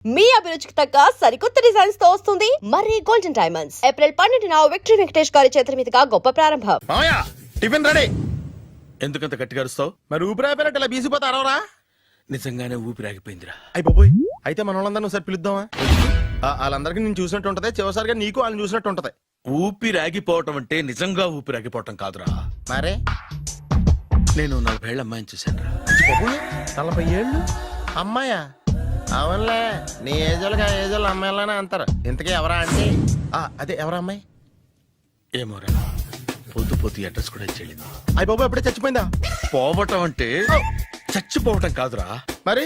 మీ అభిరుచికి తగ్గ సరికొత్త డిజైన్స్ తో వస్తుంది మర్రి గోల్డెన్ డైమండ్స్. ఏప్రిల్ 12న విక్టరీ వెంకటేష్ గారి చేతుల మీదుగా గొప్ప ప్రారంభం. Tiffin ready. ఎందుకంత గట్టిగా అరుస్తావు? మరి ఊపిరి అయిపోయినట్టు ఇలా బీసిపోతారవరా? నిజంగానే ఊపిరి ఆగిపోయిందిరా. అయ్యి బాబోయ్, అయితే మన వాళ్ళందరినీ ఒకసారి పిలుద్దామా? వాళ్ళందరికీ నేను చూసినట్టు ఉంటది, చివరిసారిగా నీకు వాళ్ళని చూసినట్టు ఉంటది. ఊపిరి ఆగిపోవటం అంటే నిజంగా ఊపిరి ఆగిపోవటం కాదురా. మరే నేను 40 ఏళ్ల అమ్మాయిని చూశాను రా. 40 ఏళ్ళు అమ్మాయా? అవునులే, నీ ఏజోళ్ళకి ఆ ఏజోళ్ళు అమ్మాయిలానే అంటారు. ఇంతకీ ఎవరా అంటే? అదే ఎవరా అమ్మాయి? ఏమోరా, పోతూ పోతూ అడ్రస్ కూడా చెల్లింది. అయ్యి బాబు ఎప్పుడే చచ్చిపోయిందా? పోవటం అంటే చచ్చిపోవటం కాదురా, మరి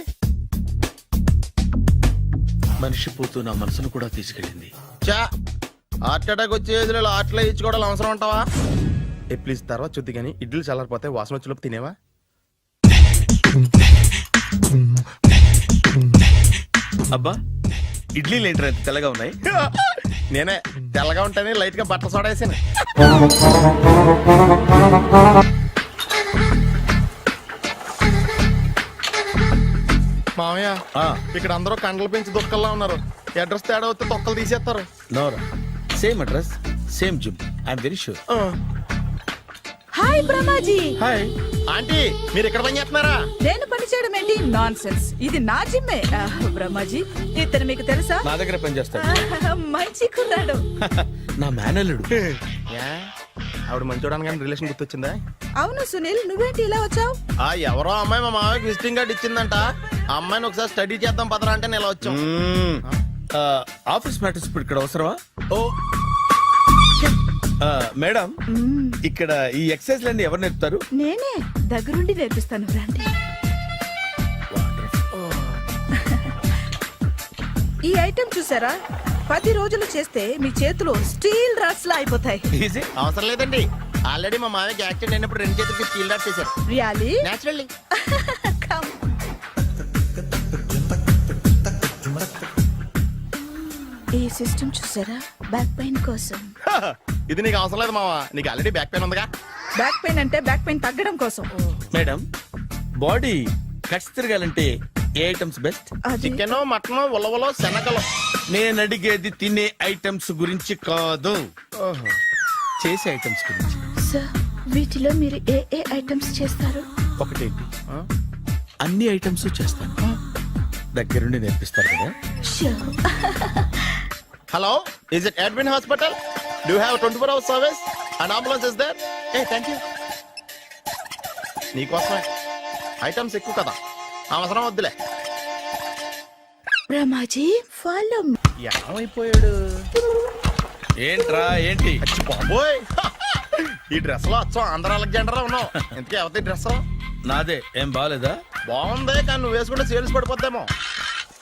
మనిషి పోతూ నా మనసును కూడా తీసుకెళ్ళింది. చా, హార్ట్ అటాక్ వచ్చే ఏజ్లో హార్ట్లో ఇచ్చుకోవడం అవసరం ఉంటావా? ప్లీజ్ తర్వాత చూద్ది కానీ ఇడ్లీ చల్లారిపోతే వాసన వచ్చేలోపు తినేవా? అబ్బా, ఇడ్లీలు ఏంట్రా ఇంత తెల్లగా ఉన్నాయి? నేనే తెల్లగా ఉంటానే లైట్ గా బట్టలు సోడేసాను. మామయ్య, ఇక్కడ అందరూ కండలు పెంచి దుక్కల్లా ఉన్నారు. అడ్రస్ తేడా వస్తే తొక్కలు తీసేస్తారు. నోరా, same address, same gym. I'm very sure. Hi Brahmaji. Hi aunty, మీరు ఇక్కడ పని చేస్తున్నారా? నేను పని చేయడం ఏంటి? Nonsense. ఇది నా జిమ్మే. బ్రహ్మాజీ, ఇతను మీకు తెలుసా? నా దగ్గర పని చేస్తాడు. మంచి కుర్రాడు. నా మేనల్లుడు. ఆవిడ మంచోడానికి కానీ రిలేషన్ గుర్తొచ్చిందా? అవును సునీల్, నువ్వేంటి ఇలా వచ్చావు? ఎవరో అమ్మాయి మా మామయ్యకి విజిటింగ్ కార్డు ఇచ్చిందంట. ఆ అమ్మాయిని ఒకసారి స్టడీ చేద్దాం పదరా అంటే నేను ఇలా వచ్చాం. ఆఫీస్ మ్యాటర్స్ ఇప్పుడు ఇక్కడ అవసరమా? ఓ మేడం, ఇక్కడ ఈ ఎక్సర్సైజ్ లన్నీ ఎవరు నేర్పుతారు? నేనే దగ్గరుండి నేర్పిస్తాను, రండి. ఈ ఐటెం చూసారా? 10 రోజులు చేస్తే మీ చేతులు స్టీల్ రాట్స్ లా అయిపోతాయి. అవసరం లేదండి, ఆల్రెడీ మా మామయ్యకి యాక్సిడెంట్ అయినప్పుడు 2 చేతులకి స్టీల్ డాట్ చేశారు. రియల్లీ? నేచురల్లీ. కమ్. ఈ సిస్టమ్ చూసారా? బ్యాక్ పెయిన్ కోసం. ఇది నీకు అవసరం లేదు మావా, నీకు ఆల్రెడీ బ్యాక్ పెయిన్ ఉందిగా. బ్యాక్ పెయిన్ అంటే బ్యాక్ పెయిన్ తగ్గడం కోసం. మేడం, బాడీ కట్స్ తిరగాలంటే ఏ ఐటమ్స్ బెస్ట్? చికెన్, మటన్, ఉలవలో, శనగలు. నేను అడిగేది తినే ఐటమ్స్ గురించి కాదు, చేసే ఐటమ్స్ గురించి. సార్, వీటిలో మీరు ఏ ఏ ఐటమ్స్ చేస్తారు? ఒకటేంటి, అన్ని ఐటమ్స్ చేస్తాను. దగ్గరుండి నేర్పిస్తారు కదా. Hello, is it admin hospital? Do you have 24 hours service and ambulance is there? Thank you. నీకోసమే ఐటమ్స్ ఎక్కువ కదా, అవసరం వద్దులే. రమాజీ, ఫాలో. ఏమైపోయాడు? ఏంట్రా ఏంటి? బాబోయ్, ఈ డ్రెస్ లో వచ్చాం ఆంధ్ర అలెగ్జాండర్ ఉన్నావు. ఇంతకీ ఎవరి డ్రెస్? నాదే. ఏం బాగాలేదా? బాగుంది, కానీ నువ్వు వేసుకుంటే సేల్స్ పడిపోద్దేమో.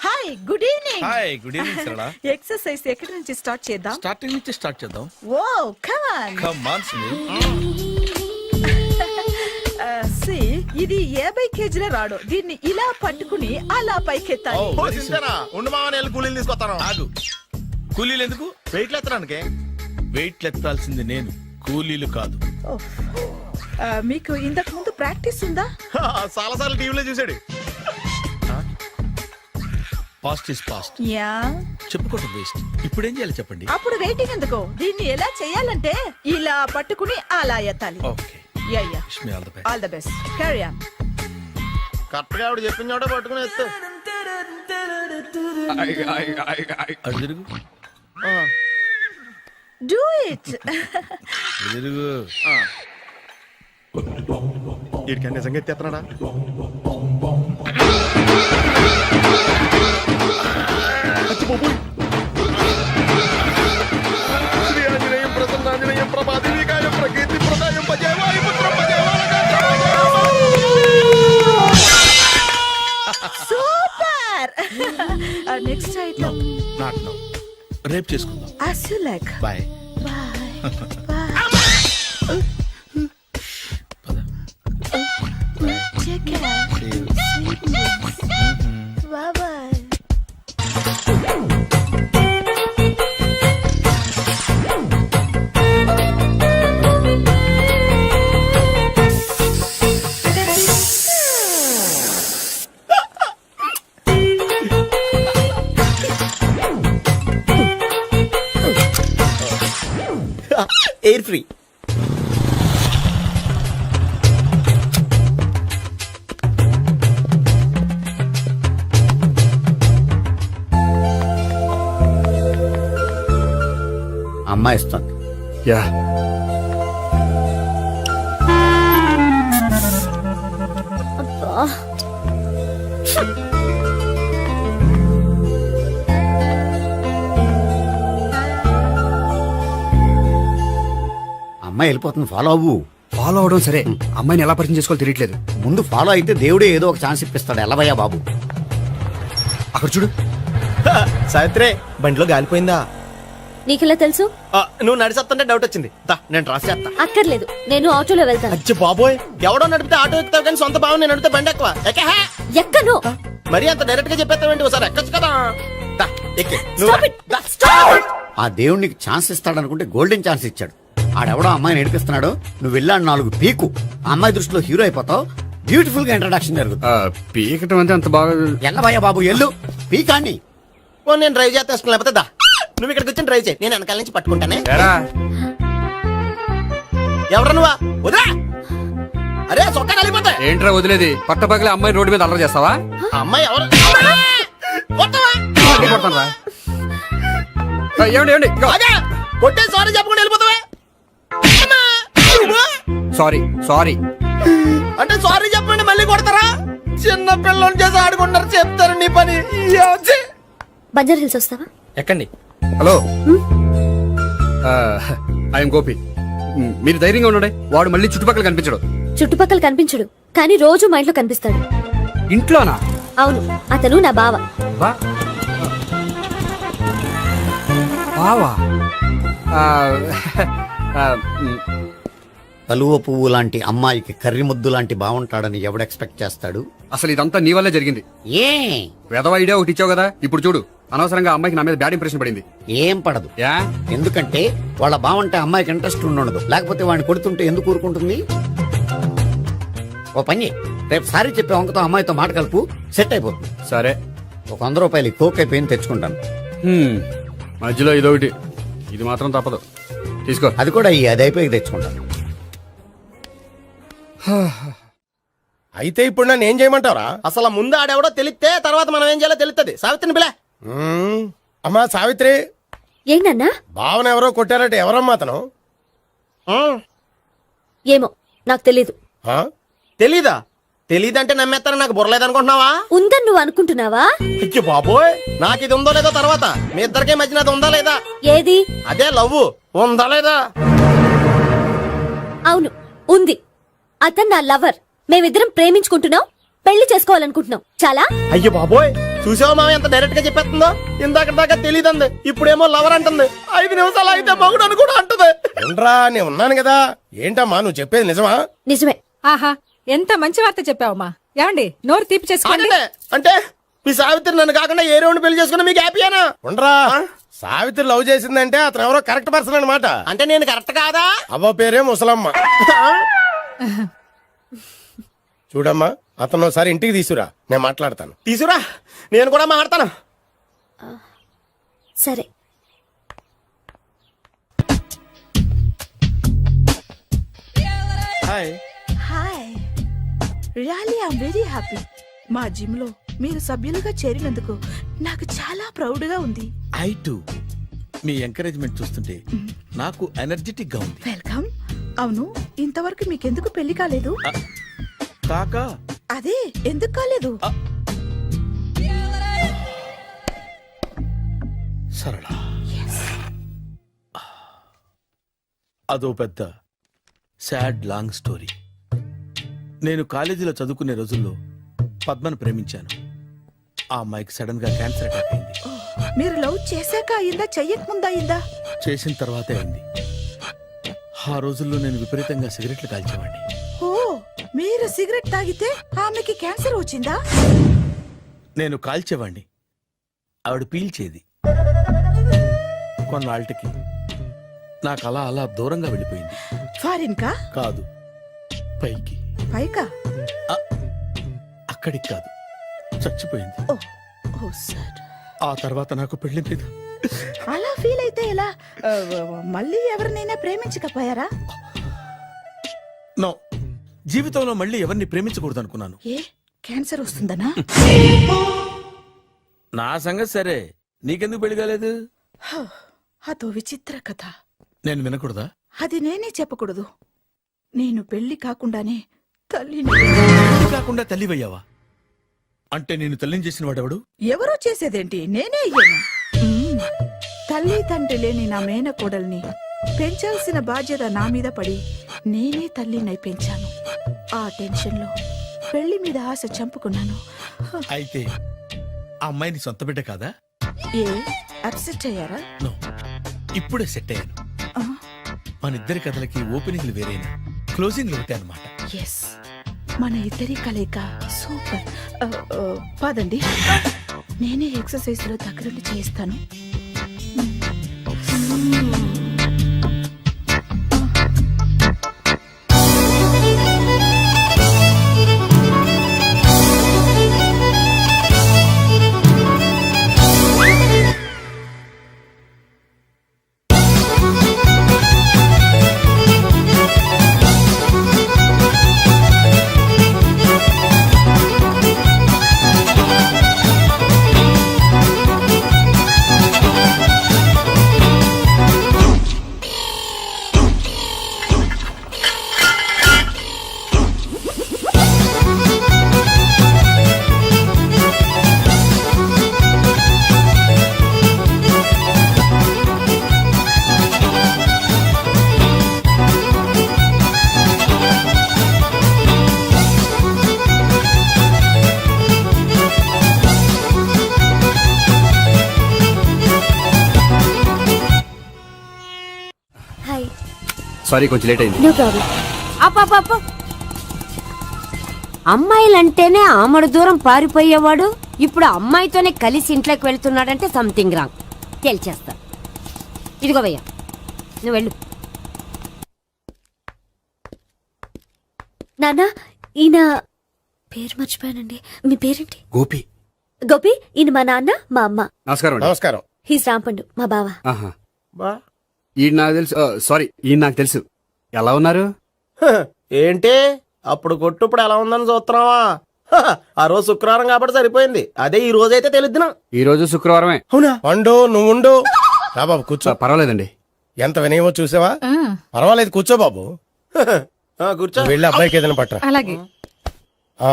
Hi, good evening. Hi, good evening Sarala. Exercise ఎక్కడి నుంచి స్టార్ట్ చేద్దాం? స్టార్టింగ్ నుంచి స్టార్ట్ చేద్దాం. Oh come on. Come on Sunil. ఇది 50 కేజీల రాడు. దీన్ని ఇలా పట్టుకుని అలా పైకెత్తాలి. Oh. ఉండు మామ, నేను కూలీలు తీసుకొస్తాను. ఆగు, కూలీలు ఎందుకు? వెయిట్ ఎత్తడానికి. వెయిట్ ఎత్తాల్సింది నేను, కూలీలు కాదు. మీకు ఇంతకు ముందు ప్రాక్టీస్ ఉందా? చాలా సార్లు టీవీలో చూసాడు. Past is past. యా, చెప్పుకోవడం వేస్ట్. ఇప్పుడు ఏం చేయాలి చెప్పండి. అప్పుడు వెయిటింగ్ ఎందుకు? దీన్ని ఎలా చేయాలంటే ఇలా పట్టుకుని అలా ఎత్తాలి. Okay, yeah yeah, wish me all the best. All the best. Carry on. Correct గా ఆవిడ చెప్పిన చోట పట్టుకుని ఎత్తు. అటు తిరుగు, డూ ఇట్. అటు తిరుగు. వీడికి నిజంగా ఎత్తేస్తున్నాడా? శ్రీ ఆంజనేయం ప్రసన్నాంజనేయం ప్రభాదివికాయం ప్రకీర్తి ప్రదాయం భజేవాయు పుత్రం super. Next item not now, రేపు చేసుకుందాం. as you like. Bye. Bye. Take care. Sweet dreams. Bye bye. Air free. అమ్మాయి ఇస్తుంది. యా అమ్మాయి వెళ్ళిపోతుంది, ఫాలో అవ్వు. ఫాలో అవడం సరే, అమ్మాయిని ఎలా పరిచయం చేసుకోవాలో తెలియట్లేదు. ముందు ఫాలో అయితే దేవుడే ఏదో ఒక ఛాన్స్ ఇప్పిస్తాడు. ఎలవయ్యా బాబు. అక్కడ చూడు. సావిత్రి బండిలో గాలిపోయిందా? నీకెలా తెలుసు? నువ్వు నడిచేస్తుంటే డౌట్ వచ్చింది. దా, నేను డ్రాస్ చేస్తా. అక్కర్లేదు, నేను ఆటోలో వెళ్తాను. అచ్చి బాబోయ్, ఎవడో నడిపితే ఆటో ఎక్కుతావు కానీ సొంత భావం నేను నడిపితే బండి ఎక్కువ. ఎక్కహే. ఎక్కను. మరి అంత డైరెక్ట్ గా చెప్పేస్తావేంటి? ఒకసారి ఎక్కొచ్చు కదా. దా, ఎక్కే. నువ్వు Stop it. The. Stop it. ఆ దేవుడికి ఛాన్స్ ఇస్తాడనుకుంటే గోల్డెన్ ఛాన్స్ ఇచ్చాడు. ఆడెవడో అమ్మాయిని నడిపిస్తున్నాడు, నువ్వు వెళ్ళాడు 4 పీకు. ఆ అమ్మాయి దృష్టిలో హీరో అయిపోతావు. బ్యూటిఫుల్ గా ఇంట్రడక్షన్ జరుగుతుంది. పీకటం అంటే అంత బాగా. ఎల్లవయ్యా బాబు, ఎల్లు పీకాన్ని. ఓ, నేను డ్రైవ్ చేస్తాను. లేకపోతే దా, నువ్వు ఇక్కడికి వచ్చి డ్రైవ్ చేయి, నేను వెనకాల నుంచి పట్టుకుంటానే. ఎవరు నువ్వా? వదిలా. అరే చొక్కా కలిపోతా. ఏంట్రా వదిలేది? పట్టపగలే అమ్మాయి రోడ్డు మీద అల్లరి చేస్తావా? అమ్మాయి ఎవరు? కొడతానురా. ఏమండి ఏమండి, కొట్టే సారీ చెప్పకుండా వెళ్ళిపోతావా? Sorry sorry. అంటే సారీ చెప్పండి మళ్ళీ కొడతారా? చిన్న పిల్లలు చేసి ఆడుకుంటారు, చెప్తారు నీ పని. బంజారా హిల్స్ వస్తావా? ఎక్కండి. Hello, I'm Gopi. మీరు ధైర్యంగా ఉండండి. వాడు మళ్ళీ చుట్టుపక్కల కనిపించడు. చుట్టుపక్కల కనిపించడు, కానీ రోజు మా ఇంట్లో కనిపిస్తాడు. ఇంట్లోనా? అవును, అతను నా బావ. బావా? కలువ పువ్వు లాంటి అమ్మాయికి కర్రి ముద్దు లాంటి బాగుంటాడని ఎవడు ఎక్స్పెక్ట్ చేస్తాడు? అసలు ఇదంతా నీ వల్లే జరిగింది. ఏ వెధవ ఐడియా ఒకటి ఇచ్చావు కదా, ఇప్పుడు చూడు. అనవసరంగా అమ్మాయికి నా మీద బ్యాడ్ ఇంప్రెషన్ పడింది. ఏం పడదు. యా? ఎందుకంటే వాళ్ళ బాగుంటే అమ్మాయికి ఇంట్రెస్ట్ ఉండదు. లేకపోతే వాడిని కొడుతుంటే ఎందుకు ఊరుకుంటుంది? ఓ పని, రేపు సారీ చెప్పే వంకతో అమ్మాయితో మాట కలుపు, సెట్ అయిపోతుంది. సరే. ఒక 100 రూపాయలు కోక్ అయిపోయింది, తెచ్చుకుంటాను. మధ్యలో ఇదొకటి, ఇది మాత్రం తప్పదు. తీసుకో. అది కూడా అది అయిపోయి తెచ్చుకుంటాను. అయితే ఇప్పుడు నన్ను ఏం చేయమంటారా? అసలు ముందు ఆడెవడో తెలిస్తే తర్వాత మనం ఏం చేయాలో తెలుస్తుంది. సావిత్రిని పిల్ల. అమ్మా సావిత్రి. ఏంటన్నా? భావన ఎవరో కొట్టారట. ఎవరమ్మా అతను? ఏమో, నాకు తెలీదు. తెలీదా? తెలీదంటే నమ్మేస్తారని నాకు బుర్రలేదనుకుంటున్నావా? ఉందని నువ్వు అనుకుంటున్నావా? అయ్యో బాబోయ్, నాకు ఇది ఉందో లేదో తర్వాత. మీ ఇద్దరికే మధ్యన అది ఉందా లేదా? ఏది? అదే లవ్ ఉందా లేదా? అవును, ఉంది. అతను నా లవర్. మేమిద్దరం ప్రేమించుకుంటున్నాం, పెళ్లి చేసుకోవాలనుకుంటున్నాం. చాలా. అయ్యో బాబోయ్, చూసావా మామ ఎంత డైరెక్ట్ గా చెప్పేస్తుందో? ఇందాక దాకా తెలియదండి, ఇప్పుడేమో లవర్ అంటుంది. 5 నిమిషాలు అయితే మగుడు అని కూడా అంటుంది. ఏంట్రా, నేను ఉన్నాను కదా. ఏంటమ్మా నువ్వు చెప్పేది నిజమా? నిజమే. ఆహా, ఎంత మంచి వార్త చెప్పావమ్మా. ఏమండి, నోరు తీపి చేసుకోండి. అంటే మీ సావిత్రి నన్ను కాకుండా ఏ రౌండ్ పెళ్లి చేసుకున్నా మీకు హ్యాపీయేనా? ఉండరా, సావిత్రి లవ్ చేసిందంటే అతను ఎవరో కరెక్ట్ పర్సన్ అనమాట. అంటే నేను కరెక్ట్ కాదా? అవ్వ పేరే ముసలమ్మ. చూడమ్మా, అతను ఒకసారి ఇంటికి తీసుకురా, నేను మాట్లాడతాను. తీసుకురా, నేను కూడా మాట్లాడతాను. సరే. Hi. Hi, really I'm very happy. మా జిమ్ లో మీరు సభ్యులుగా చేరినందుకు నాకు చాలా ప్రౌడ్ గా ఉంది. I to. మీ ఎంకరేజ్మెంట్ చూస్తుంటే నాకు ఎనర్జెటిక్ గా ఉంది. వెల్కమ్. అవును, ఇంతవరకు మీకెందుకు పెళ్లి కాలేదు? కాకా అదే, ఎందుకు కాలేదు? సరళ, అదో పెద్ద సాడ్ లాంగ్ స్టోరీ. నేను కాలేజీలో చదువుకునే రోజుల్లో పద్మను ప్రేమించాను. ఆ అమ్మాయికి సడన్ గా క్యాన్సర్ అటాక్ అయింది. మీరు లవ్ చేశాక అయిందా, చెయ్యక ముందా అయిందా? చేసిన తర్వాతే అయింది. ఆ రోజుల్లో నేను విపరీతంగా సిగరెట్లు కాల్చేవాడిని. ఓ, మీరు సిగరెట్ తాగితే ఆమెకి క్యాన్సర్ వచ్చిందా? నేను కాల్చేవాణ్ణి, ఆవిడ పీల్చేది. కొన్నాళ్ళకి నాకు అలా అలా దూరంగా వెళ్ళిపోయింది. ఫారిన్ కా? కాదు, పైకి. పైకా? అక్కడికి కాదు, చచ్చిపోయింది. ఓ సార్. ఆ తర్వాత నాకు పెళ్లి మీద అలా ఫీల్ అయితే ఎలా? మళ్ళీ ఎవరినైనా ప్రేమించకపోయారా? నో, జీవితంలో మళ్ళీ ఎవరిని ప్రేమించకూడదు అనుకున్నాను. ఏ క్యాన్సర్ వస్తుందనా? నా సంగతి సరే, నీకెందుకు పెళ్లి కాలేదు? అదో విచిత్ర కథ. నేను వినకూడదా? అది నేనే చెప్పకూడదు. నేను పెళ్లి కాకుండానే తల్లిని. పెళ్లి కాకుండా తల్లివయ్యావా? అంటే నేను తల్లిని చేసిన వాడెవడు? ఎవరో చేసేదేంటి, నేనే అయ్యాను. తల్లి తండ్రి లేని నా మేనకోడల్ని పెంచాల్సిన బాధ్యత నా మీద పడి నేనే తల్లినై పెంచాను. ఆ టెన్షన్లో పెళ్లి మీద ఆశ చంపుకున్నాను. అయితే ఆ అమ్మాయిని సొంత బిడ్డ కాదా? ఏ అప్సెట్ అయ్యారా? నో, ఇప్పుడే సెట్ అయ్యాను. ఆ, మన ఇద్దరి కథలకి ఓపెనింగ్లు వేరేనా, క్లోజింగ్లు ఒకటే అనమాట. ఎస్, మన ఇద్దరి కలయిక సూపర్. పదండి, నేనే ఎక్సర్సైజ్ లో దగ్గరుండి చేయిస్తాను. హాయ్. సారీ, కొంచెం లేట్ అయింది. No problem. అప్ప అమ్మాయిలంటేనే ఆమడు దూరం పారిపోయేవాడు ఇప్పుడు అమ్మాయితోనే కలిసి ఇంట్లోకి వెళ్తున్నాడంటే సంథింగ్ రాంగ్. తేల్చేస్తా. ఇదిగో భయ్యా, నువ్వు వెళ్ళు. నాన్న, ఈయన పేరు మర్చిపోయానండి. మీ పేరేంటి? గోపి. గోపి, ఈయన మా నాన్న, మా అమ్మ. నమస్కారం అండి. నమస్కారం. హీస్ రాంపండు, మా బావ. ఆహా. బా ఈయన నాకు తెలుసు. సారీ, ఈయన నాకు తెలుసు. ఎలా ఉన్నారు? హ, ఏంటి అప్పుడు కొట్టు ఇప్పుడు ఎలా ఉందని చూస్తున్నావా? హ, ఆ రోజు శుక్రవారం కాబట్టి సరిపోయింది. అదే ఈ రోజు అయితే తెలిద్దునా. ఈ రోజు శుక్రవారమే. అవునా? వండు, నువ్వు ఉండు. రా బాబు కూర్చో. పర్వాలేదండి. ఎంత వినయమో చూసావా? పర్వాలేదు, కూర్చో బాబు. హ, ఆ, కూర్చో. వెళ్ళి అబ్బాయికి ఏదైనా పట్టరా. అలాగే. ఆ,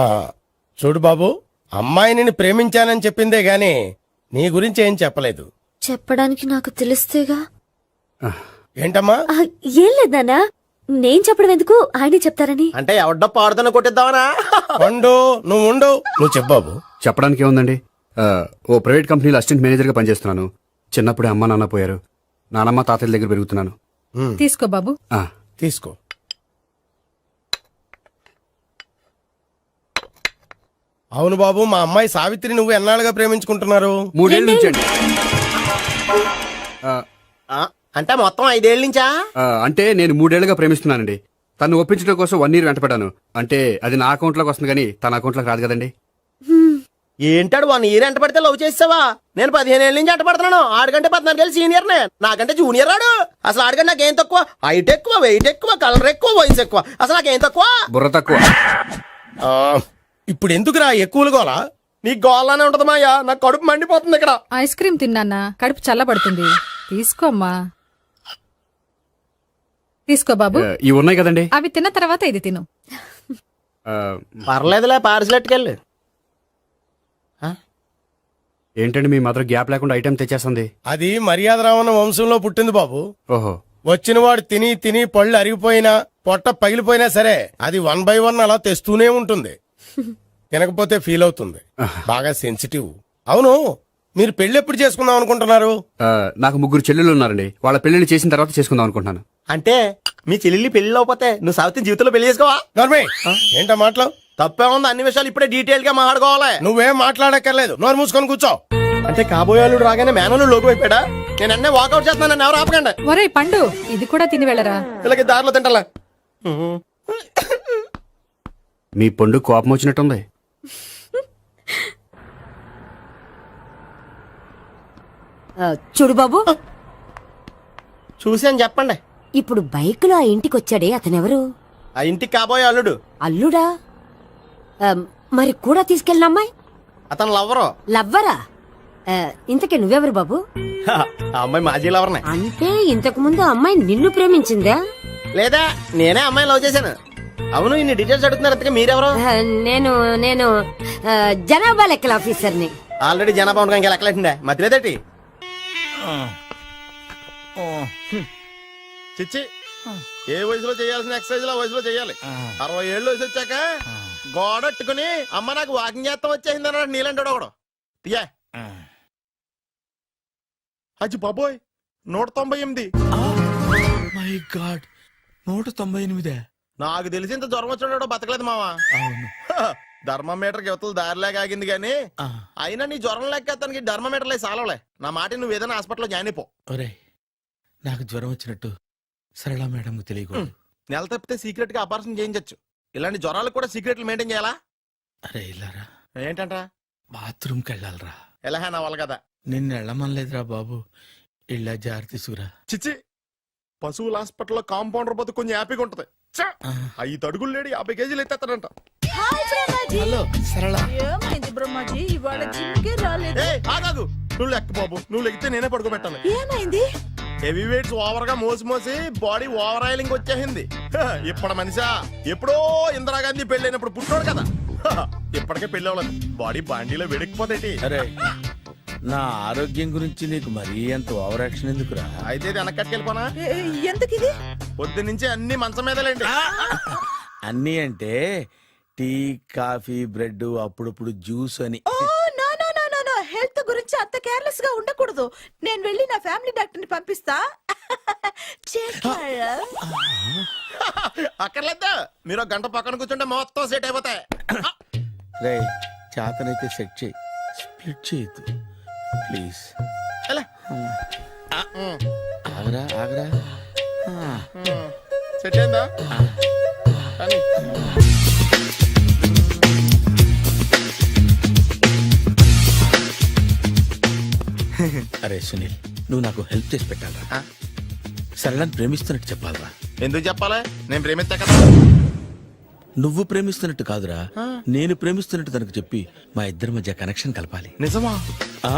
చూడు బాబు, అమ్మాయి నిన్ను ప్రేమించానని చెప్పిందే గాని నీ గురించి ఏం చెప్పలేదు. చెప్పడానికి నాకు తెలిస్తేగా. ఏంటమ్మా? ఆ, ఏం లేదు నాన్న, నేను చెప్పడం ఎందుకు, ఆయనే చెప్తారని. అంటే ఎవడ్డో పాడుతున్న కొట్టిద్దామనా? వండు, నువ్వు ఉండు. నువ్వు చెప్పు బాబు. చెప్పడానికి ఏముందండి, ఓ ప్రైవేట్ కంపెనీలో అసిస్టెంట్ మేనేజర్గా పనిచేస్తున్నాను. చిన్నప్పుడే అమ్మ నాన్న పోయారు. నానమ్మ తాతయ్య దగ్గర పెరుగుతున్నాను. తీసుకో బాబు. ఆ, తీసుకో. అవును బాబు, మా అమ్మాయి సావిత్రి నువ్వు ఎన్నాళ్ళుగా ప్రేమించుకుంటున్నారు? 3 ఏళ్ళ నుంచి అండి. అంటే మొత్తం 5 ఏళ్ళ నుంచా? అంటే నేను 3 ఏళ్లుగా ప్రేమిస్తున్నానండి. తను ఒప్పించడం కోసం 1 year వెంటపడ్డాను. అంటే అది నా అకౌంట్లోకి వస్తుంది కానీ తన అకౌంట్లోకి రాదు కదండి. ఏంటాడు 1 year ఎంట పడితే లవ్ చేసావా? నేను 15 ఏళ్ళ నుంచి ఎంట పడుతున్నాను. ఆడికంటే 14 ఏళ్ళు సీనియర్ నే, నాకంటే జూనియర్ రాడు. అసలు ఆడికంటే నాకేం తక్కువ? హైట్ ఎక్కువ, వెయిట్ ఎక్కువ, కలర్ ఎక్కువ, వయసు ఎక్కువ. అసలు నాకేం తక్కువ? బుర్ర తక్కువ. ఇప్పుడు ఎందుకురా ఎక్కువలు గోలా? నీకు గోలానే ఉంటది మాయా. నాకు కడుపు మండిపోతుంది ఇక్కడ. ఐస్ క్రీమ్ తిన్నానా, కడుపు చల్లబడుతుంది. తీసుకోమ్మా. తీసుకో బాబు. ఇవి ఉన్నాయి కదండి. అవి తిన్న తర్వాత ఇది తిను. పర్లేదులే, పార్సిలెట్కెళ్ళి. ఏంటండి మీ మదర్ గ్యాప్ లేకుండా ఐటెం తెచ్చేస్తుంది? అది మర్యాద రావణ వంశంలో పుట్టింది బాబు. ఓహో. వచ్చినవాడు తిని తిని పళ్ళు అరిగిపోయినా పొట్ట పగిలిపోయినా సరే అది 1 by 1 అలా తెస్తూనే ఉంటుంది. తినకపోతే ఫీల్ అవుతుంది. బాగా సెన్సిటివ్. అవును, మీరు పెళ్లి ఎప్పుడు చేసుకుందాం అనుకుంటున్నారు? నాకు 3 చెల్లెళ్ళు ఉన్నారండి. వాళ్ళ పెళ్లిళ్ళు చేసిన తర్వాత చేసుకుందాం అనుకుంటున్నాను. అంటే మీ చెల్లెల్ని పెళ్లి లేకపోతే నువ్వు సావిత్రి జీవితంలో పెళ్లి చేసుకోవా? నోర్మే, ఏంటా మాటలు? తప్పే ఉంది. అన్ని విషయాలు ఇప్పుడే డీటెయిల్ గా మాట్లాడుకోవాలి. నువ్వేం మాట్లాడక్కర్లేదు, నోరు మూసుకొని కూర్చో. అంటే కాబోయేవాళ్ళు రాగానే మేనలు లోకి అయిపోయాడా? నేను అన్నీ వాకౌట్ చేస్తున్నాను, నన్ను ఎవరు ఆపకండి. ఒరే పండు, ఇది కూడా తిని వెళ్ళరా. వీళ్ళకి దారిలో తింటలే. మీ పండు కోపం వచ్చినట్టుంది. చూడు బాబు, చూసాను చెప్పండి. ఇప్పుడు బైక్ లో ఆ ఇంటికి వచ్చాడే అతనెవరు? ఆ ఇంటికి కాబోయే అల్లుడు. అల్లుడా? మరి కూడా తీసుకెళ్ళిన అమ్మాయి అతను లవ్వరు. లవ్వరా? ఇంతకీ నువ్వెవరు బాబు? ఆ అమ్మాయి మాజీ లవర్నే. అంటే ఇంతకు ముందు ఆ అమ్మాయి నిన్ను ప్రేమించిందా? లేదా నేనే అమ్మాయిని లవ్ చేశాను. అవును, ఇన్ని డీటెయిల్స్ అడుగుతున్నారు. అంతగా మీరెవరు? నేను నేను జనాభా లెక్కల ఆఫీసర్ని. ఆల్రెడీ జనాభా ఉండగా ఇంకా లెక్కలేటండే మధ్యలేదేటి. చిచ్చి, ఏ వయసులో చేయాల్సిన ఎక్సర్సైజ్ ఆ వయసులో చేయాలి. 60 ఏళ్ళు వయసు వచ్చాక గోడట్టుకుని అమ్మ నాకు వాకింగ్ చేస్తాం వచ్చేసింది అన్నాడు నీలంటాడు ఒకడు. తీయా అచ్చి బాబోయ్, 198. My God, 198. నాకు తెలిసి ఇంత జ్వరం వచ్చాడో బతకలేదు మావా. అవును. ధర్మమీటర్ యువతలు దారిలాగా ఆగింది గానీ అయినా నీ జ్వరం లెక్క అతనికి ధర్మమీటర్లే సాలవలే. నా మాట నువ్వు ఏదైనా హాస్పిటల్లో జాయిన్ అయిపో. ఒరే, నాకు జ్వరం వచ్చినట్టు సరళ మేడం తెలియకూడదు. నెల తప్పితే సీక్రెట్ గా ఆపరేషన్ చేయించచ్చు. ఇలాంటి జ్వరాలకు కూడా సీక్రెట్లు మెయింటైన్ చేయాలా? అరే ఇల్లారా, ఏంటంట? బాత్రూమ్కి వెళ్ళాలరా. ఎలా నా వాళ్ళ కదా. నిన్ను వెళ్ళమనలేదురా బాబు, ఇళ్ళ జారి తీసుకురా. చిచ్చి, పశువుల హాస్పిటల్లో కాంపౌండర్ బతు కొంచెం హ్యాపీగా ఉంటది. 5 అడుగులు లేడి 50 కేజీలు ఎత్తేస్తాడంట. హలో సరళ. ఏమైంది బ్రహ్మాజీ, ఇవాళ జిమ్కే రాలేదు? ఆగాదు, నువ్వు లెక్క బాబు. నువ్వు లెక్కితే నేనే పడుకోబెట్టాను. ఏమైంది? హెవీ వెయిట్స్ ఓవర్ గా మోసి బాడీ ఓవర్ ఆయిలింగ్ వచ్చేసింది. ఇప్పుడు మనిషా ఎప్పుడో ఇందిరాగాంధీ పెళ్ళైనప్పుడు పుట్టాడు కదా. ఇప్పటికే పెళ్ళి అవ్వలేదు, బాడీ బాండీలో వెడికిపోతేటి. అరే, నా ఆరోగ్యం గురించి నీకు మరీ అంత ఓవర్ యాక్షన్ ఎందుకురా? అయితే ఇది వెనక్కట్టుకెళ్ళిపోనా? ఎందుకిది? పొద్దు నుంచి అన్ని మంచం మీదలేండి. అన్నీ అంటే టీ, కాఫీ, బ్రెడ్, అప్పుడప్పుడు జ్యూస్ అని. Oh no no no no no, health గురించి అంత కేర్లెస్ గా ఉండకూడదు. నేను వెళ్ళి నా ఫ్యామిలీ డాక్టర్ ని పంపిస్తా. అక్కర్లేద్దా, మీరు 1 గంట పక్కన కూర్చుంటే మొత్తం సెట్ అయిపోతాయి. రే, చేతనైతే సెట్ చేయి, స్ప్లిట్ చేయొద్దు ప్లీజ్. ఎలా? ఆగరా ఆగరా. సెట్ అయిందా? కానీ అరే సునీల్, నువ్వు నాకు హెల్ప్ చేసి పెట్టాలరా. సరళని ప్రేమిస్తున్నట్టు చెప్పాలరా. ఎందుకు చెప్పాలి? నేను ప్రేమిస్తా కదా. నువ్వు ప్రేమిస్తున్నట్టు కాదురా, నేను ప్రేమిస్తున్నట్టు తనకు చెప్పి మా ఇద్దరి మధ్య కనెక్షన్ కలపాలి. నిజమా? ఆ,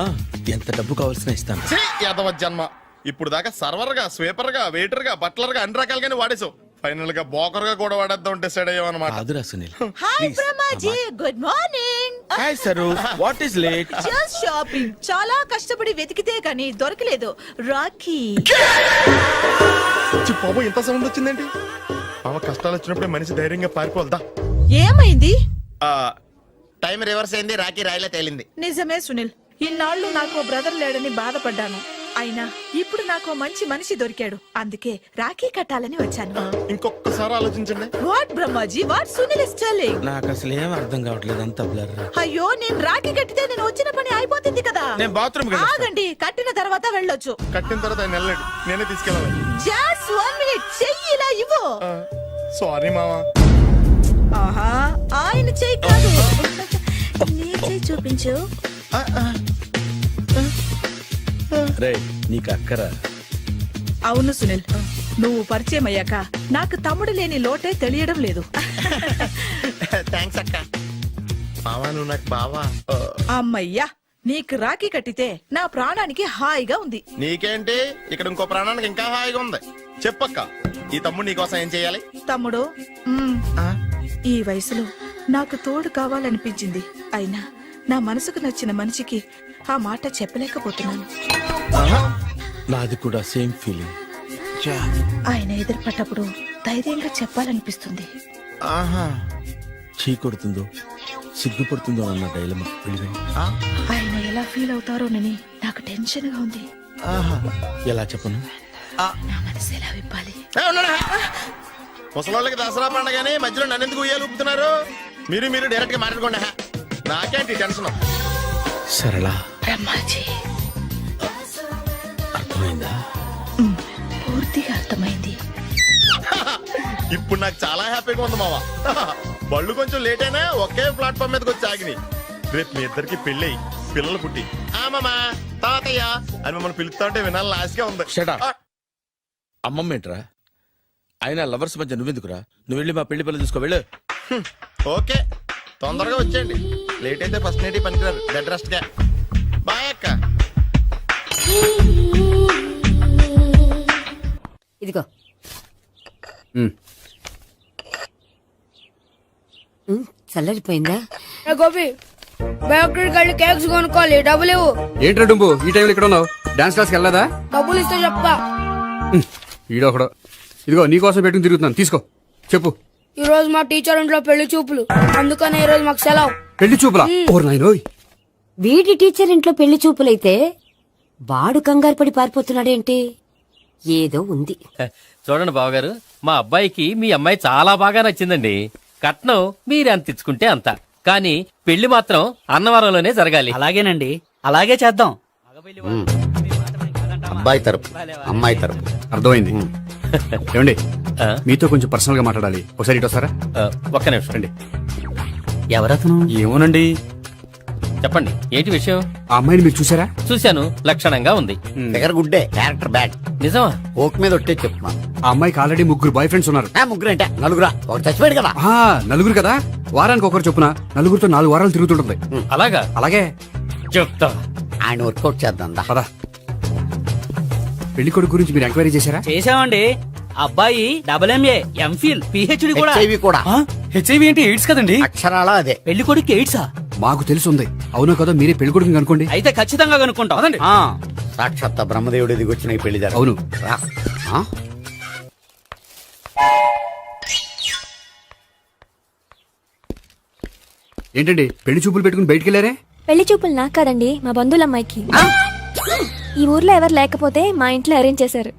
ఎంత డబ్బు కావాల్సిన ఇస్తాను. యాదవ జన్మ. ఇప్పుడు దాకా సర్వర్ గా, స్వీపర్ గా, వెయిటర్ గా, బట్లర్ గా అన్ని రకాలుగానే వాడేసావు. ఫైనల్ గా బోకర్ గా కూడా వాడేద్దాం డిసైడ్ అయ్యామన్నమాట. కాదురా Sunil. Hi Brahmaji, good morning. Hi sir, what is late? Just shopping. చాలా కష్టపడి వెతికితే గానీ దొరకలేదు. రాఖీ. బాబు, ఇంత సౌండ్ వచ్చిందేంటి? మామ, కష్టాలు వచ్చినప్పుడే మనిషి ధైర్యంగా పారిపోదా. ఏమైంది? టైం రివర్స్ అయింది, రాఖీ రాయిలా తేలింది. నిజమే సునీల్, ఇన్నాళ్ళు నాకు బ్రదర్ లేడని బాధపడ్డాను. అయినా ఇప్పుడు నాకు మంచి మనిషి దొరికాడు. అందుకే రాఖీ కట్టాలని వచ్చాను. ఇంకొకసారి ఆలోచించండి. What Brahmaji, what Sunil is telling? నాకు అసలు ఏం అర్థం కావట్లేదు, అంత బ్లర్. అయ్యో, నేను రాఖీ కట్టితే నేను వచ్చిన పని అయిపోతుంది కదా. నేను బాత్రూమ్ ఆగండి, కట్టిన తర్వాత వెళ్ళొచ్చు. కట్టిన తర్వాత ఆయన వెళ్ళాడు, నేనే తీసుకెళ్ళాలి. జస్ట్ 1 మినిట్, చెయ్యి ఇలా ఇవ్వు. సారీ మావా. ఆహా, ఆయన చెయ్యి కాదు, నీ చెయ్యి చూపించు. రే, నీకు అక్కరా? అవును సునీల్, నువ్వు పరిచయం అయ్యాక నాకు తమ్ముడు లేని లోటే తెలియడం లేదు. థ్యాంక్స్ అక్క. మావా, నువ్వు నాకు బావా. అమ్మయ్యా, నీకు రాఖీ కట్టితే నా ప్రాణానికి హాయిగా ఉంది. నీకేంటి, ఇక్కడ ఇంకో ప్రాణానికి ఇంకా హాయిగా ఉంది. చెప్పక్క, ఈ తమ్ముడు నీకోసం ఏం చేయాలి? తమ్ముడు, ఈ వయసులో నాకు తోడు కావాలనిపించింది. అయినా నా మనసుకు నచ్చిన మనిషికి ఆ మాట చెప్పలేకపోతున్నాను. నాది కూడా సేమ్ ఫీలింగ్. ఆయన ఎదురుపడ్డప్పుడు ధైర్యంగా చెప్పాలనిపిస్తుంది. ఆహా, చీ కొడుతుందో సిగ్గుపడుతుందో అన్న డైలమా. ఆయన ఎలా ఫీల్ అవుతారోనని నాకు టెన్షన్ గా ఉంది. ఎలా చెప్పను? నా మనసు ఎలా విప్పాలి? ముసలోళ్ళకి దసరా పండగని మధ్యలో నన్ను ఎందుకు ఉయ్యాలు ఊపుతున్నారు? మీరు డైరెక్ట్ గా మాట్లాడుకోండి. నాకేంటి టెన్షన్? సరళ, బ్రహ్మాజీ, అర్థమైందా? పూర్తిగా అర్థమైంది. ఇప్పుడు నాకు చాలా హ్యాపీగా ఉంది మావా. బళ్ళు కొంచెం లేట్ అయినా ఒకే ప్లాట్ఫామ్ మీదకి వచ్చి ఆగినాయి. రేపు మీ ఇద్దరికి పెళ్ళి పిల్లలు పుట్టి మామా తాతయ్య అని మిమ్మల్ని పిలుస్తా ఉంటే వినాలి లాస్ట్గా ఉంది. Shut up. అమ్మమ్మ ఏంట్రా? అయినా లవర్స్ మధ్య నువ్వెందుకురా? నువ్వు వెళ్ళి మా పెళ్లి పిల్లలు చూసుకో వెళ్ళు. ఓకే, తొందరగా వచ్చేయండి. లేట్ అయితే ఫస్ట్ నైట్ పనికిరారు. బెడ్ రెస్ట్ గా. బాయ్ అక్క. ఇదిగో చల్లరిపోయిందా? గోపి బయోక్రెడిట్ కార్డు కేక్స్ కొనుక్కోవాలి, డబ్బులు ఇవ్వు. ఏంట్రా డుంబు ఈ టైంలో ఇక్కడ ఉన్నావు? డాన్స్ క్లాస్కి వెళ్ళదా? డబ్బులు ఇస్తే చెప్తా. ఈడొకడు. ఇదిగో నీకోసం పెట్టుకుని తిరుగుతున్నాను, తీసుకో. చెప్పు. ఈ రోజు మా టీచర్ ఇంట్లో పెళ్లి చూపులు, అందుకనే ఈ రోజు మాకు సెలవు. పెళ్లి చూపులా? ఓర్ నాయనోయ్. వీడి టీచర్ ఇంట్లో పెళ్లి చూపులైతే వాడు కంగారు పడి పారిపోతున్నాడేంటి? ఏదో ఉంది. చూడండి బావగారు, మా అబ్బాయికి మీ అమ్మాయి చాలా బాగా నచ్చిందండి. కట్నం మీరు ఎంత ఇచ్చుకుంటే అంత, కానీ పెళ్లి మాత్రం అన్నవరంలోనే జరగాలి. అలాగేనండి, అలాగే చేద్దాం. అబ్బాయి తరపు అమ్మాయి తరపు. అర్థమైంది. ఏమండి ఆ? మీతో కొంచెం పర్సనల్ గా మాట్లాడాలి. ఒకసారి ఇటు వస్తారా? ఒక్క నిమిషం రండి. ఎవరతను? ఏమోనండి. చెప్పండి, ఏంటి విషయం? ఆ అమ్మాయిని మీరు చూసారా? చూశాను, లక్షణంగా ఉంది. ఫిగర్ గుడ్డే, క్యారెక్టర్ బ్యాడ్. నిజమా? ఓక్ మీద ఒట్టే చెప్తున్నా. ఆ అమ్మాయికి ఆల్రెడీ 3 బాయ్ ఫ్రెండ్స్ ఉన్నారు. ముగ్గురు అంటే నలుగురా? ఒకటి చచ్చిపోయాడు కదా. ఆ, నలుగురు కదా, వారానికి ఒకరు చొప్పున నలుగురితో 4 వారాలు తిరుగుతుంటుంది. అలాగా? అలాగే. చెప్తా. ఆయన వర్కౌట్ చేద్దాం దా. పదా. పెళ్లి కొడుకు గురించి మీరు ఎంక్వైరీ చేశారా? చేసామండి. అబ్బాయి MA, MPhil, PhD కూడా. HIV కూడా. హెచ్ఐవి అంటే ఎయిడ్స్ కదండి. అక్షరాల అదే. పెళ్లి కొడుకు ఎయిడ్సా? మాకు తెలుసుంది. అవునో కదా, మీరే పెళ్లి కొడుకుని అనుకోండి. అయితే ఖచ్చితంగా కనుక్కుంటాం. సాక్షాత్ బ్రహ్మదేవుడి దిగొచ్చిన ఈ పెళ్లి జరగదు. అవును. రా. ఆ? ఏంటండి పెళ్లి చూపులు పెట్టుకుని బయటికి వెళ్ళారే? పెళ్లి చూపులు నాకు కాదండి, మా బంధువుల అమ్మాయికి. ఈ ఊర్లో ఎవరు లేకపోతే మా ఇంట్లో అరేంజ్ చేశారు.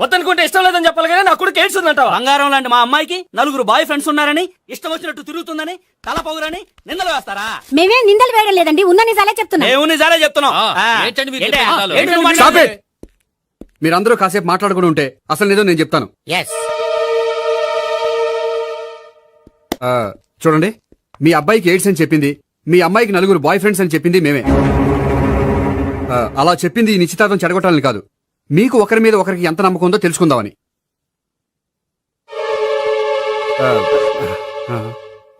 వద్దనుకుంటే ఇష్టం లేదని చెప్పాలి కానీ నా కొడుకు ఎయిడ్స్ ఉందంటావా? బంగారం లాంటి మా అమ్మాయికి 4 బాయ్ ఫ్రెండ్స్ ఉన్నారని, ఇష్టం వచ్చినట్టు తిరుగుతుందని, తల పొగరని నిందలు వేస్తారా? మేమే నిందలు వేయడం లేదండి, ఉన్న నిజాలే చెప్తున్నా. మేము నిజాలే చెప్తున్నాం. ఏంటండి మీరు ఏంటి? చెప్పే నిజాలు? ఏంటి నువ్వు Stop మాట్లాడేది? it! మీరందరూ కాసేపు మాట్లాడుకుని ఉంటే అసలు నిజం నేను చెప్తాను. Yes. చూడండి, మీ అబ్బాయికి ఎయిడ్స్ అని చెప్పింది, మీ అమ్మాయికి 4 బాయ్ ఫ్రెండ్స్ అని చెప్పింది మేమే. అలా చెప్పింది ఈ నిశ్చితార్థం చెడగొట్టాలని కాదు, మీకు ఒకరి మీద ఒకరికి ఎంత నమ్మకం ఉందో తెలుసుకుందామని.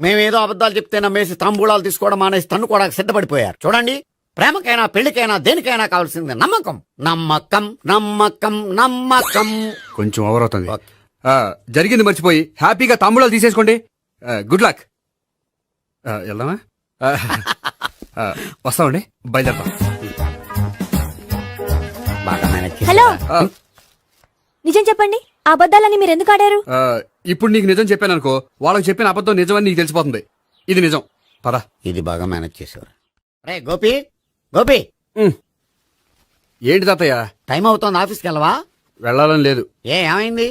మేమేదో అబద్ధాలు చెప్తే నమ్మేసి తాంబూలాలు తీసుకోవడం మానేసి తన్నుకోవడానికి సిద్ధపడిపోయారు. చూడండి, ప్రేమకైనా పెళ్లికైనా దేనికైనా కావాల్సింది నమ్మకం. నమ్మకం నమ్మకం నమ్మకం. కొంచెం ఓవర్ అవుతుంది. జరిగింది మర్చిపోయి హ్యాపీగా తాంబూలాలు తీసేసుకోండి. Good luck. వెళ్దామా? వస్తామండి, బయలుదేరతాం. బాగా మేనేజ్ చేశారు. హలో, నిజం చెప్పండి, ఆ అబద్ధాలని మీరు ఎందుకు ఆడారు? ఇప్పుడు నీకు నిజం చెప్పాను అనుకో, వాళ్ళకి చెప్పిన అబద్ధం నిజమని నీకు తెలిసిపోతుంది. ఇది నిజం. పదా. ఇది బాగా మేనేజ్ చేసేవారు. రే గోపి, గోపి, ఏంటి తాతయ్య? టైం అవుతోంది, ఆఫీస్కి వెళ్ళవా? వెళ్ళాలని లేదు. ఏమైంది?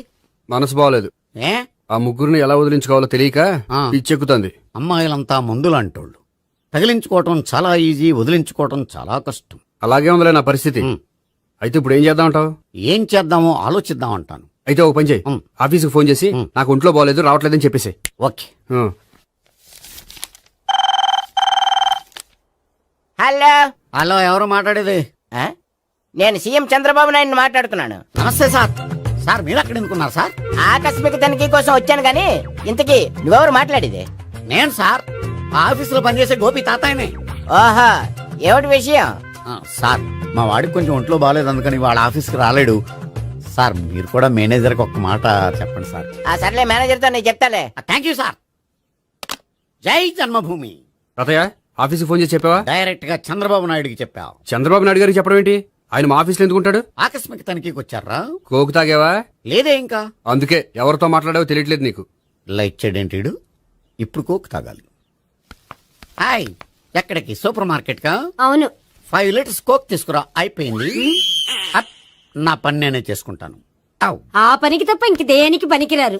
మనసు బాగోలేదు. ఏ ఆ ముగ్గురిని ఎలా వదిలించుకోవాలో తెలియక ఆ. పిచ్చెక్కుతుంది. అమ్మాయిలంతా మందులంటోళ్ళు. తగిలించుకోవటం చాలా ఈజీ, వదిలించుకోవటం చాలా కష్టం. అలాగే ఉందిలే నా పరిస్థితి. అయితే ఇప్పుడు ఏం చేద్దామంటావు? ఏం చేద్దామో ఆలోచిద్దాం అంటాను. అయితే ఒక పని చేయి, ఆఫీస్కి ఫోన్ చేసి నాకు ఒంట్లో బాగోలేదు రావట్లేదని చెప్పేసి. ఓకే. హలో హలో, ఎవరు మాట్లాడేది? నేను సీఎం చంద్రబాబు నాయుడు మాట్లాడుతున్నాను. నమస్తే సార్. సార్ మీరు అక్కడ ఎందుకున్నారు సార్? ఆకస్మిక తనిఖీ కోసం వచ్చాను గాని ఇంతకీ నువ్వెవరు మాట్లాడేది? నేను సార్, ఆ ఆఫీసులో పనిచేసే గోపి తాతాయనే. ఓహో, ఏమిటి విషయం? సార్, మా వాడికి కొంచెం ఒంట్లో బాగాలేదు, అందుకని వాళ్ళ ఆఫీస్కి రాలేడు. సార్ మీరు కూడా మేనేజర్కి ఒక మాట చెప్పండి సార్. ఆ సర్లే, మేనేజర్తో నేను చెప్తాలే. Thank you sir. జై జన్మభూమి. తాతయ్య ఆఫీస్కి ఫోన్ చేసి చెప్పావా? డైరెక్ట్ గా చంద్రబాబు నాయుడుకి చెప్పావు. చంద్రబాబు నాయుడు గారికి చెప్పడం ఏంటి? ఆయన మా ఆఫీస్లో ఎందుకుంటాడు? ఆకస్మిక తనిఖీకి వచ్చారా? కోకు తాగావా? లేదే ఇంకా. అందుకే ఎవరితో మాట్లాడావో తెలియట్లేదు నీకు. లైక్ చేయడేంటిడు? ఇప్పుడు కోక్ తాగాలి. హాయ్, ఎక్కడికి? సూపర్ మార్కెట్ కా? అవును. 5 లీటర్స్ కోక్ తీసుకురా. అయిపోయింది. అప్, నా పని నేనే చేసుకుంటాను. ఔ. ఆ పనికి తప్ప ఇంక దేనికి పనికిరారు.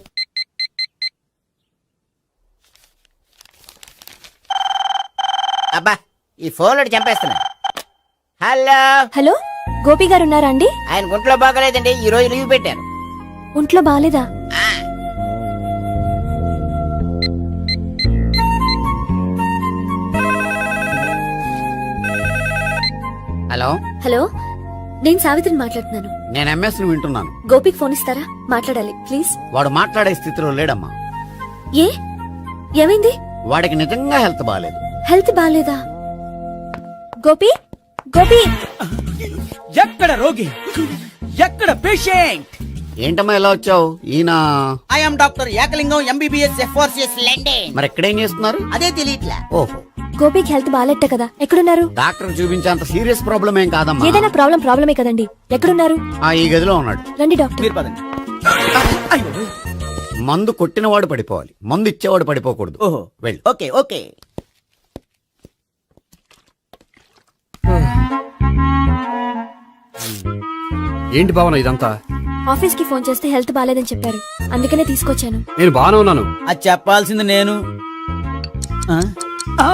అబ్బా, ఈ ఫోన్ చంపేస్తున్నా. హలో హలో, గోపి గారు ఉన్నారా అండి? ఆయన గుంట్లో బాగలేదండి, ఈ రోజు లీవ్ పెట్టారు. ఒంట్లో బాగాలేదా? హలో, హలో, నేను సావిత్రిని మాట్లాడుతున్నాను. నేను ఎంఎస్ ని వింటున్నాను. గోపికి ఫోన్ ఇస్తారా? మాట్లాడాలి ప్లీజ్. వాడు మాట్లాడే స్థితిలో లేడమ్మా. ఏ ఏమైంది? వాడికి నిజంగా హెల్త్ బాగాలేదు. హెల్త్ బాగాలేదా? గోపి, గోపి, ఎక్కడ రోగి, ఎక్కడ పేషెంట్? ఏంటమ్మా ఇలా వచ్చావు? ఈయన I'm doctor Ekalingam MBBS FRCS London. మరి ఎక్కడేం చేస్తున్నారు? అదే తెలియట్లా. ఓహో, గోపికి హెల్త్ బాగాలేట కదా, ఎక్కడున్నారు? డాక్టర్ చూపించేంత సీరియస్ ప్రాబ్లం ఏం కాదమ్మా. ఏదైనా ప్రాబ్లమే కదండి. ఎక్కడున్నారు? ఈ గదిలో ఉన్నాడు. రండి డాక్టర్. మీరు పదండి. అయ్యో. మందు కొట్టినవాడు పడిపోవాలి, మందు ఇచ్చేవాడు పడిపోకూడదు. ఓహో, వెళ్ళు. Okay okay. ఏంటి భావన ఇదంతా? ఆఫీస్ కి ఫోన్ చేస్తే హెల్త్ బాగాలేదని చెప్పారు, అందుకనే తీసుకొచ్చాను. నేను బాగానే ఉన్నాను. అది చెప్పాల్సింది నేను. ఆ? ఆ!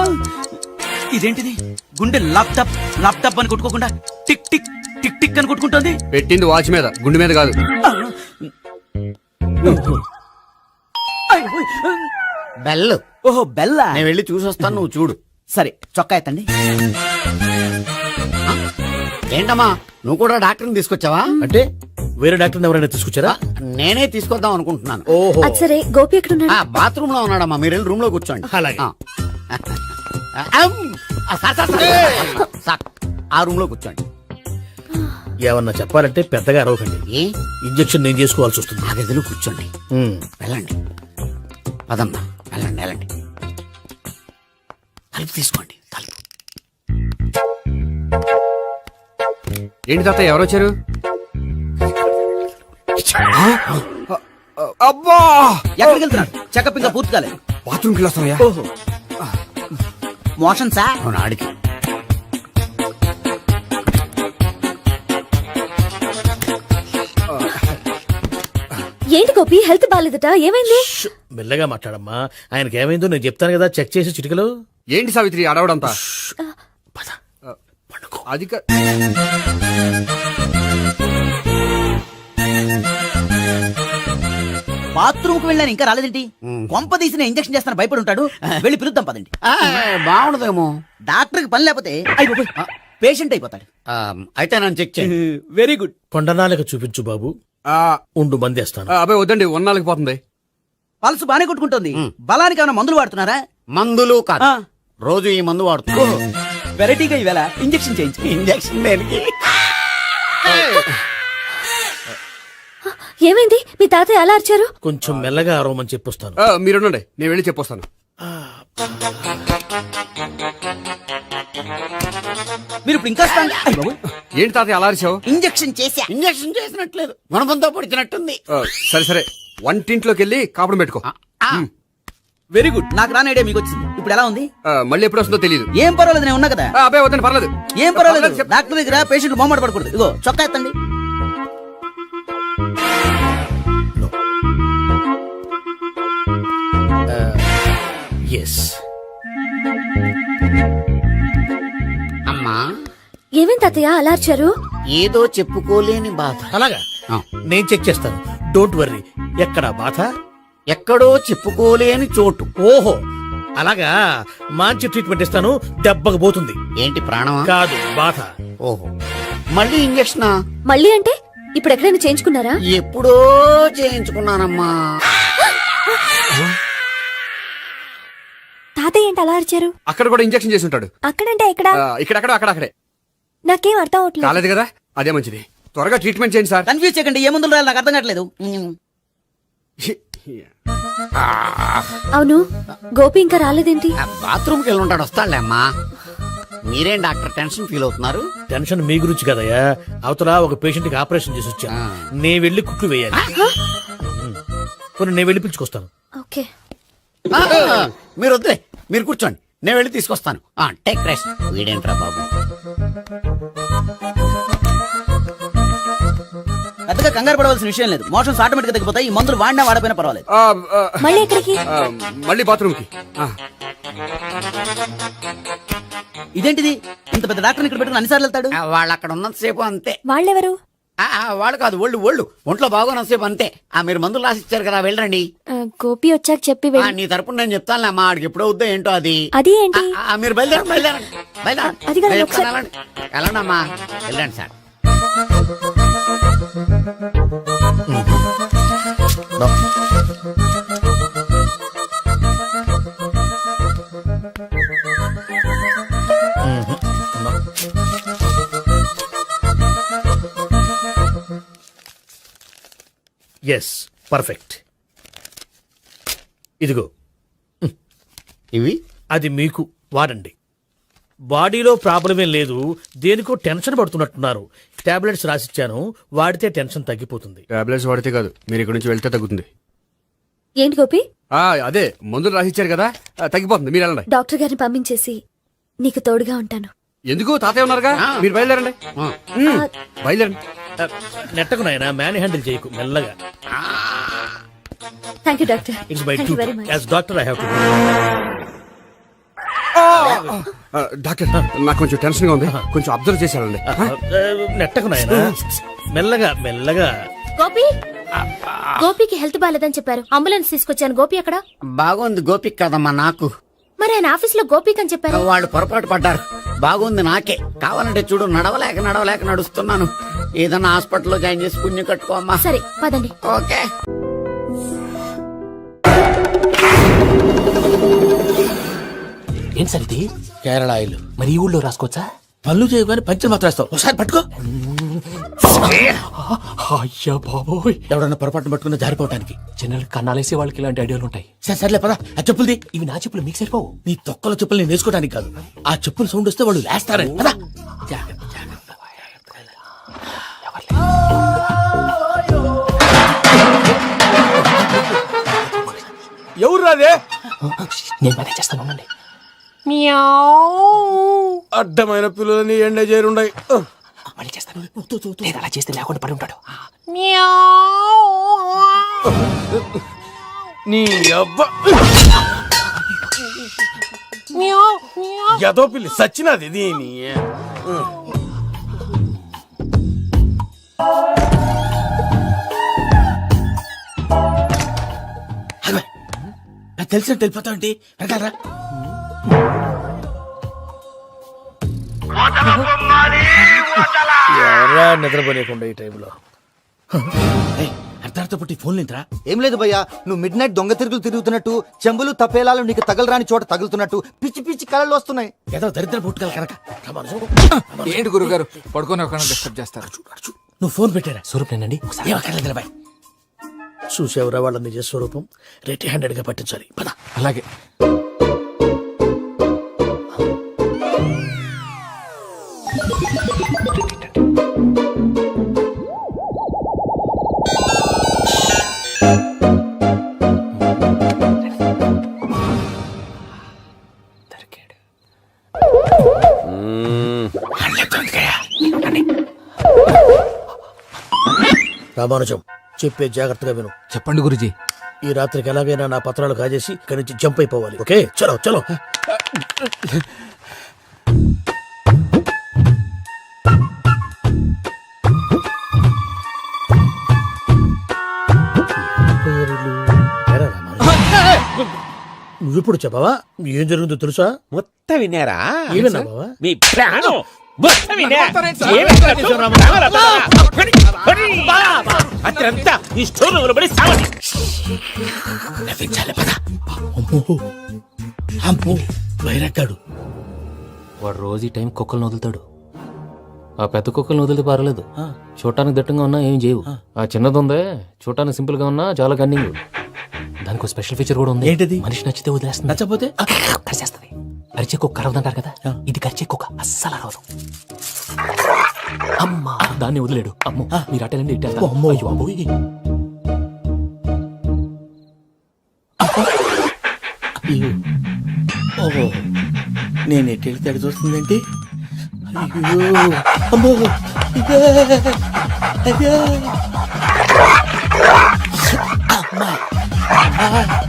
ఇదేంటిది? గుండె లాప్టాప్ లాప్టాప్ అని కొట్టుకోకుండా టిక్ టిక్ టిక్ టిక్ అని కొట్టుకుంటుంది. పెట్టింది వాచ్ మీద, గుండె మీద కాదు. అయ్యో. బెల్. ఓహో, బెల్లా. నేను వెళ్ళి చూసొస్తాను, నువ్వు చూడు. సరే, చొక్కా ఎత్తండి. ఏంటమ్మా, నువ్వు కూడా డాక్టర్ని తీసుకొచ్చావా? అంటే వేరే డాక్టర్ ఎవరైనా తీసుకొచ్చారా? నేనే తీసుకొద్దాం అనుకుంటున్నాను. ఓహో, అది సరే, గోపి ఎక్కడున్నాడు? బాత్రూమ్ లో ఉన్నాడమ్మా, మీరు వెళ్ళి రూమ్ లో కూర్చోండి. అలాగే. సార్, ఆ రూమ్ లో కూర్చోండి. ఏమన్నా చెప్పాలంటే పెద్దగా అరవకండి. ఏ ఇంజెక్షన్ నేను చేసుకోవాల్సి వస్తుంది. ఆ గదిలో కూర్చోండి. వెళ్ళండి, పదమ్మా, వెళ్ళండి వెళ్ళండి. తలుపు తీసుకోండి, తలుపు. ఏంటి తాత ఎవరు వచ్చారు? అబ్బా, ఎక్కడికి వెళ్తున్నాడు? చెకప్ ఇంకా పూర్తి కాలేదు. బాత్రూమ్కి వెళ్ళొస్తానయ్యా. ఓహో, మోషన్ సార్. అవును, ఆడికి. ఏంటి గోపి, హెల్త్ బాగాలేదట, ఏమైంది? మెల్లగా మాట్లాడమ్మా. ఆయనకి ఏమైందో నేను చెప్తాను కదా, చెక్ చేసి చిటికలు. ఏంటి సావిత్రి అడవడంతా? అది బాత్రూమ్ కు వెళ్ళాను, ఇంకా రాలేదేంటి? కొంప తీసిన ఇంజక్షన్ చేస్తాను భయపడి ఉంటాడు. వెళ్ళి పిలుద్దాం పదండి. బాగుండదేమో. డాక్టర్ కి పని లేకపోతే పేషెంట్ అయిపోతాడు. అయితే నన్ను చెక్ చేయండి. Very good. కొండనాలకు చూపించు బాబు, ఉండు మందేస్తాను. అబ్బాయి వద్దండి, ఉన్నాళ్ళకి పోతుంది. పల్సు బానే కొట్టుకుంటుంది. బలానికి ఏమైనా మందులు వాడుతున్నారా? మందులు కాదు, రోజు ఈ మందు వాడుతున్నాను. వెరైటీగా ఈవేళ ఇంజక్షన్ చేయించు. ఇంజక్షన్ దేనికి? ఏమైంది? మీ తాతయ్య అలా అరిచారు? కొంచెం మెల్లగా అరవమని చెప్పొస్తాను. మీరుండండి, నేను వెళ్ళి చెప్పొస్తాను. మీరు ఇప్పుడు ఇంకా ఏంటి తాతయ్య అలా అరిచావు? ఇంజక్షన్ చేసా. ఇంజక్షన్ చేసినట్లేదు, గుణపంతో పొడిచినట్టుంది. సరే సరే, వంటింట్లోకి వెళ్ళి కాపుడు పెట్టుకో. Very good. నాకు రాని ఐడియా మీకు వచ్చింది. ఇప్పుడు ఎలా ఉంది? మళ్ళీ ఎప్పుడు వస్తుందో తెలియదు. ఏం పర్వాలేదు, నేను ఉన్నా కదా. అబ్బాయి వద్దండి, పర్లేదు. ఏం పర్వాలేదు. డాక్టర్ దగ్గర పేషెంట్ మొహమాట పడకూడదు. ఇగో చొక్కా ఎత్తండి. ఎస్. అమ్మా, ఏమేం తాతయ్య అలా అరిచారు? ఏదో చెప్పుకోలేని బాధ. అలాగా, నేను చెక్ చేస్తాను. Don't worry. ఎక్కడ బాధ? ఎక్కడో చెప్పుకోలేని చోటు. ఓహో, అలాగా. మంచి ట్రీట్మెంట్ ఇస్తాను, దెబ్బకు పోతుంది. ఏంటి, ప్రాణమా? కాదు, బాధ. ఓహో, మళ్ళీ ఇంజక్షనా? మళ్ళీ అంటే ఇప్పుడు ఎక్కడైనా చేయించుకున్నారా? ఎప్పుడో చేయించుకున్నానమ్మా. తాతయ్య ఏంటి అలా అరిచారు? అక్కడ కూడా ఇంజక్షన్ చేసి ఉంటాడు. అక్కడంటే ఎక్కడ? ఇక్కడక్కడ అక్కడక్కడే. నాకేం అర్థం అవట్లేదు. కాలేదు కదా, అదే మంచిది. త్వరగా ట్రీట్మెంట్ చేయండి సార్. కన్ఫ్యూజ్ చేయకండి. ఏ మందులు రాయాలి నాకు అర్థం కావట్లేదు. అవును, గోపి ఇంకా రాలేదేంటి? బాత్రూమ్కి వెళ్ళి ఉంటాడు, వస్తాడులే అమ్మా. మీరేం డాక్టర్ టెన్షన్ ఫీల్ అవుతున్నారు? టెన్షన్ మీ గురించి కదయ్యా. అవతల ఒక పేషెంట్ కి ఆపరేషన్ చేసి వచ్చా. నేను వెళ్ళి కుట్లు వేయాలి. కొన్ని నేను వెళ్ళి పిలుచుకొస్తాను. ఓకే. మీరు వద్దులే, మీరు కూర్చోండి, నేను వెళ్ళి తీసుకొస్తాను. Take rest. వీడేంట్రా బాబు, పెద్దగా కంగారు పడవలసిన విషయం లేదు. మోషన్స్ ఆటోమేటిక్ గా తగ్గిపోతాయి. ఈ మందులు వాడినా వాడపోయినా పర్వాలేదు. మళ్ళీ ఎక్కడికి? మళ్ళీ బాత్రూమ్కి. ఇదేంటిది? ఇంత పెద్ద డాక్టర్ ఇక్కడ పెట్టుకుని అన్నిసార్లు వెళ్తాడు? వాళ్ళు అక్కడ ఉన్నంతసేపు అంతే. వాళ్ళెవరు? వాళ్ళు కాదు ఒళ్ళు ఒంట్లో బాగోనంతసేపు అంతే. మీరు మందులు రాసిచ్చారు కదా, వెళ్ళండి. గోపి వచ్చాక చెప్పి నీ తరపున నేను చెప్తానులే అమ్మా, ఆడికి ఎప్పుడో వద్దో ఏంటో అది. అది ఏంటి? మీరు బయలుదేరండి. అది కాదు, ఒకసారి- వెళ్ళండి అమ్మా, వెళ్ళండి సార్. Yes, perfect. ఇదిగో ఇవి అది మీకు వాడండి. బాడీలో ప్రాబ్లం ఏం లేదు, దేనికో టెన్షన్ పడుతున్నట్టున్నారు. టాబ్లెట్స్ రాసిచ్చాను, వాడితే టెన్షన్ తగ్గిపోతుంది. టాబ్లెట్స్ వాడితే కాదు, మీరు ఇక్కడి నుంచి వెళ్తే తగ్గుతుంది. ఏంటి గోపి? అదే మందులు రాసిచ్చారు కదా, తగ్గిపోతుంది. మీరు వెళ్ళండి. డాక్టర్ గారిని పంపించేసి నీకు తోడుగా ఉంటాను. ఎందుకు? తాతయ్య ఉన్నారుగా, మీరు బయలుదేరండి. బయలుదేరండి. నెట్టకు నాయనా, మ్యాన్ హ్యాండిల్ చేయకు, మెల్లగా. Thank you doctor. It's my thank you very much. As doctor I have to. Doctor, నాకు కొంచెం టెన్షన్ గా ఉంది, కొంచెం అబ్జర్వ్ చేశానండి. నెట్టకు నాయనా, మెల్లగా మెల్లగా. గోపి, గోపికి హెల్త్ బాలేదని చెప్పారు, అంబులెన్స్ తీసుకొచ్చాను. గోపి అక్కడ? బాగుంది గోపిక్ కదమ్మా నాకు. మరి ఆయన ఆఫీస్ లో గోపిక్ అని చెప్పారు. వాళ్ళు పొరపాటు పడ్డారు. బాగుంది నాకే. కావాలంటే చూడు, నడవలేక నడుస్తున్నాను. ఏదన్నా హాస్పిటల్లో జాయిన్ చేసి పుణ్యం కట్టుకోమ్మా. సరే పదండి. ఓకే. ఏం సార్ ఇది? కేరళ ఆయిల్. మరి ఈ ఊళ్ళో రాసుకోవచ్చా? పళ్ళు చేయగానే పంచర్ మాత్రం వేస్తావు. ఒకసారి పట్టుకో. అయ్యా బాబోయ్, ఎవడన్నా పొరపాటున పట్టుకున్న జారిపోవటానికి. జనరల్ కన్నాలేసే వాళ్ళకి ఇలాంటి ఐడియాలు ఉంటాయి. సర్లే పదా, ఆ చెప్పులది. ఇవి నా చెప్పులు మీకు సరిపోవు. నీ తొక్కల చెప్పులు నేను వేసుకోవడానికి కాదు, ఆ చెప్పులు సౌండ్ వస్తే వాళ్ళు వేస్తారని. పదా. ఎవరు రాదే? నేను మేనేజ్ చేస్తాను, ఉండండి. అడ్డమైన పిల్లలని ఎండ చేరుండయి. మళ్ళీ చేస్తాను. లేదు, అలా చేస్తే లేకుండా పడి ఉంటాడు. నీ అబ్బ ఎదో పిల్లి సచ్చినది దీని. తెలిసినట్టు వెళ్ళిపోతావు ఏంటి? వెనకాలరా. ఎవరా నిద్రపోలేకుండా ఈ టైంలో? అర్ధార్థ పుట్టి ఫోన్ లేంట్రా. ఏం లేదు భయ్యా, నువ్వు మిడ్ నైట్ దొంగ తిరుగులు తిరుగుతున్నట్టు, చెంబులు తప్పేలాలు నీకు తగలరాని చోట తగులుతున్నట్టు పిచ్చి పిచ్చి కళలు వస్తున్నాయి. ఏదో దరిద్ర పుట్టుకల కనుక. ఏంటి గురుగారు పడుకొని ఒక డిస్టర్బ్ చేస్తారు? నువ్వు ఫోన్ పెట్టారా? స్వరూపేనండి. ఏమక్కర్లేదు. చూసేవరా వాళ్ళ నిజ స్వరూపం. రెట్టి హ్యాండెడ్ గా పట్టించాలి. పద. అలాగే. రామానుజం, చెప్పే జాగ్రత్తగా విను. చెప్పండి గురుజీ. ఈ రాత్రికి ఎలాగైనా నా పత్రాలు కాజేసి ఇక్కడి నుంచి జంప్ అయిపోవాలి. ఓకే, చలో చలో. నువ్విప్పుడు చెప్పవా ఏం జరుగుతుందో తెలుసా? మొత్తం విన్నారా? ఏమన్నా బావా? మీ ప్రాణం అత్రంతా ఈ స్టోర్ రూమ్ లో పడి సావండి. అమ్మో, వైరక్కాడు. వాడు రోజు ఈ టైం కుక్కలను వదులుతాడు. ఆ పెద్ద కుక్కలను వదిలితే పర్లేదు, చూడటానికి దట్టంగా ఉన్నా ఏం చేయవు. ఆ చిన్నది ఉందే, చూడటానికి సింపుల్ గా ఉన్నా చాలా కన్నింగ్. దానికి ఒక స్పెషల్ ఫీచర్ కూడా ఉంది. ఏంటిది? మనిషి నచ్చితే వదిలేస్తుంది, నచ్చపోతే కరిచేస్తుంది. కరిచే కుక్క అరవదంటారు కదా, ఇది కరిచే కుక్క అస్సలు అరవదు. అమ్మా, దాన్ని వదిలేడు. అమ్మో, మీరు అటెండి ఇట్టే. అమ్మో. అయ్యో అబ్బోయ్. ఓహో, నేను ఎటు వెళ్తే అటు చూస్తుందేంటి? అయ్యో, అమ్మో, ఇదే, అదే. అమ్మా, అమ్మా.